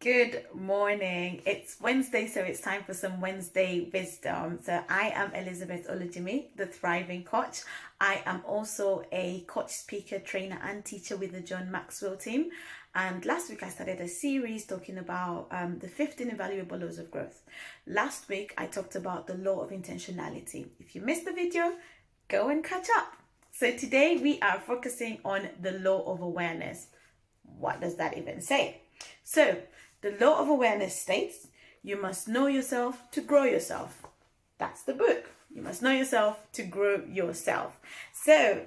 Good morning. It's Wednesday, so it's time for some Wednesday wisdom. So I am Elizabeth Olujimi, the Thriving Coach. I am also a coach, speaker, trainer, and teacher with the John Maxwell team. And last week I started a series talking about the 15 invaluable laws of growth. Last week I talked about the law of intentionality. If you missed the video, go and catch up. So today we are focusing on the law of awareness. What does that even say? So, the law of awareness states you must know yourself to grow yourself. That's the book. You must know yourself to grow yourself. So,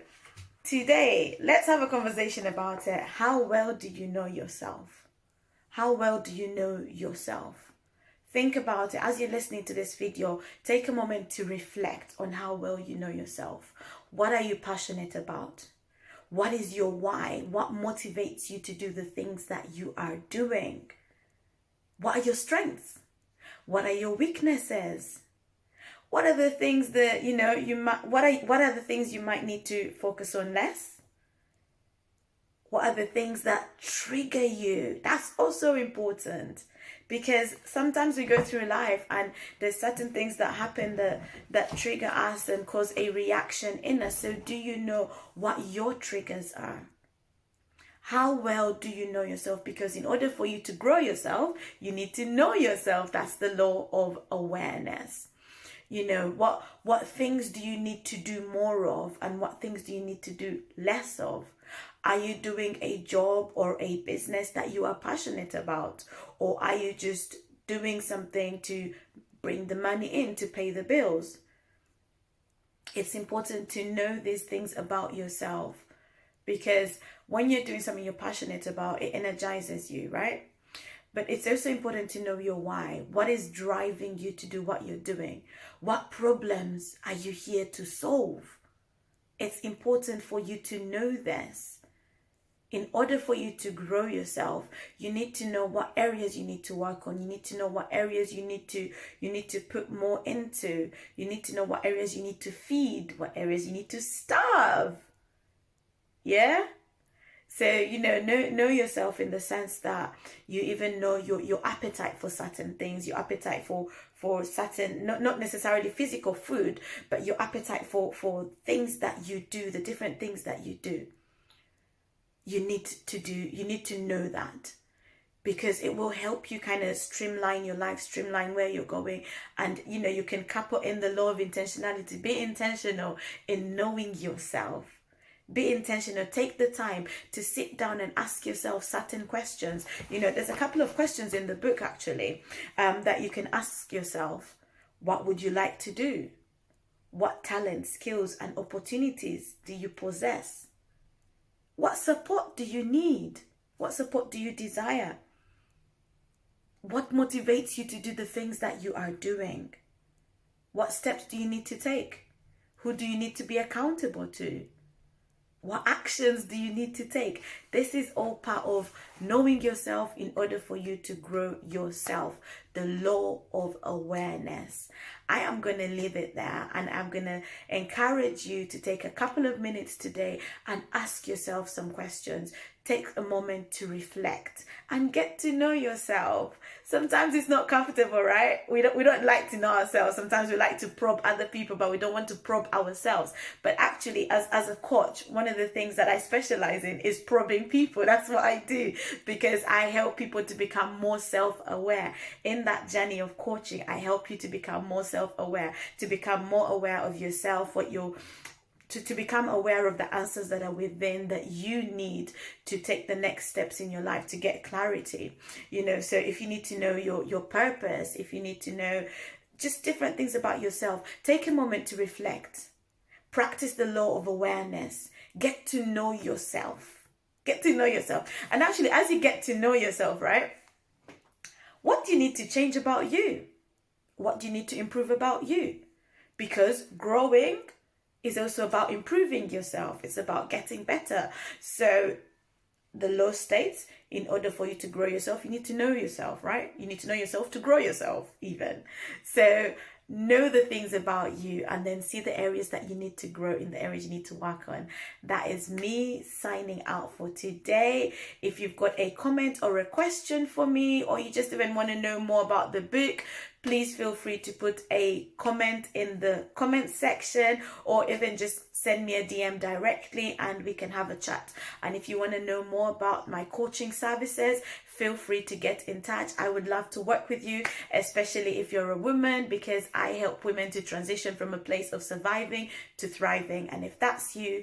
today, let's have a conversation about it. How well do you know yourself? How well do you know yourself? Think about it as you're listening to this video. Take a moment to reflect on how well you know yourself. What are you passionate about? What is your why? What motivates you to do the things that you are doing? What are your strengths? What are your weaknesses? What are the things that what are the things you might need to focus on less? What are the things that trigger you? That's also important, because sometimes we go through life and there's certain things that happen that trigger us and cause a reaction in us. So do you know what your triggers are? How well do you know yourself? Because in order for you to grow yourself, you need to know yourself. That's the law of awareness. You know, what things do you need to do more of, and what things do you need to do less of? Are you doing a job or a business that you are passionate about? Or are you just doing something to bring the money in to pay the bills? It's important to know these things about yourself, because when you're doing something you're passionate about, it energizes you, right? But it's also important to know your why. What is driving you to do what you're doing? What problems are you here to solve? It's important for you to know this. In order for you to grow yourself, you need to know what areas you need to work on. You need to know what areas you need to put more into. You need to know what areas you need to feed, what areas you need to starve. Yeah? So, know yourself in the sense that you even know your appetite for certain things, your appetite for certain, not necessarily physical food, but your appetite for things that you do, the different things that you do. You need to know that, because it will help you kind of streamline your life, streamline where you're going. And, you can couple in the law of intentionality. Be intentional in knowing yourself. Be intentional. Take the time to sit down and ask yourself certain questions. There's a couple of questions in the book, actually, that you can ask yourself. What would you like to do? What talents, skills, and opportunities do you possess? What support do you need? What support do you desire? What motivates you to do the things that you are doing? What steps do you need to take? Who do you need to be accountable to? What actions do you need to take? This is all part of knowing yourself in order for you to grow yourself. The law of awareness. I am going to leave it there, and I'm going to encourage you to take a couple of minutes today and ask yourself some questions. Take a moment to reflect and get to know yourself. Sometimes it's not comfortable, right? We don't like to know ourselves. Sometimes we like to probe other people, but we don't want to probe ourselves. But actually, as a coach, one of the things that I specialize in is probing people. That's what I do, because I help people to become more self-aware. In that journey of coaching, I help you to become more self-aware, to become more aware of yourself, to become aware of the answers that are within that you need to take the next steps in your life, to get clarity. So if you need to know your purpose, if you need to know just different things about yourself, take a moment to reflect. Practice the law of awareness. Get to know yourself. Get to know yourself. And actually, as you get to know yourself, right? What do you need to change about you? What do you need to improve about you? Because growing is also about improving yourself. It's about getting better. So the law states, in order for you to grow yourself, you need to know yourself, right? You need to know yourself to grow yourself, even. So know the things about you, and then see the areas that you need to grow in, the areas you need to work on. That is me signing out for today. If you've got a comment or a question for me, or you just even want to know more about the book, please feel free to put a comment in the comment section, or even just send me a DM directly and we can have a chat. And if you want to know more about my coaching services, feel free to get in touch. I would love to work with you, especially if you're a woman, because I help women to transition from a place of surviving to thriving. And if that's you,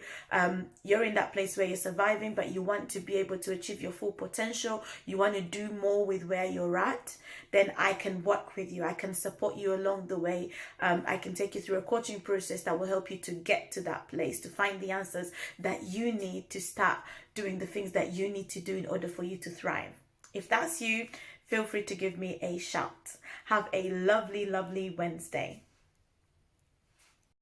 you're in that place where you're surviving, but you want to be able to achieve your full potential, you want to do more with where you're at, then I can work with you. I can support you along the way. I can take you through a coaching process that will help you to get to that place, to find the answers that you need to start doing the things that you need to do in order for you to thrive. If that's you, feel free to give me a shout. Have a lovely, lovely Wednesday.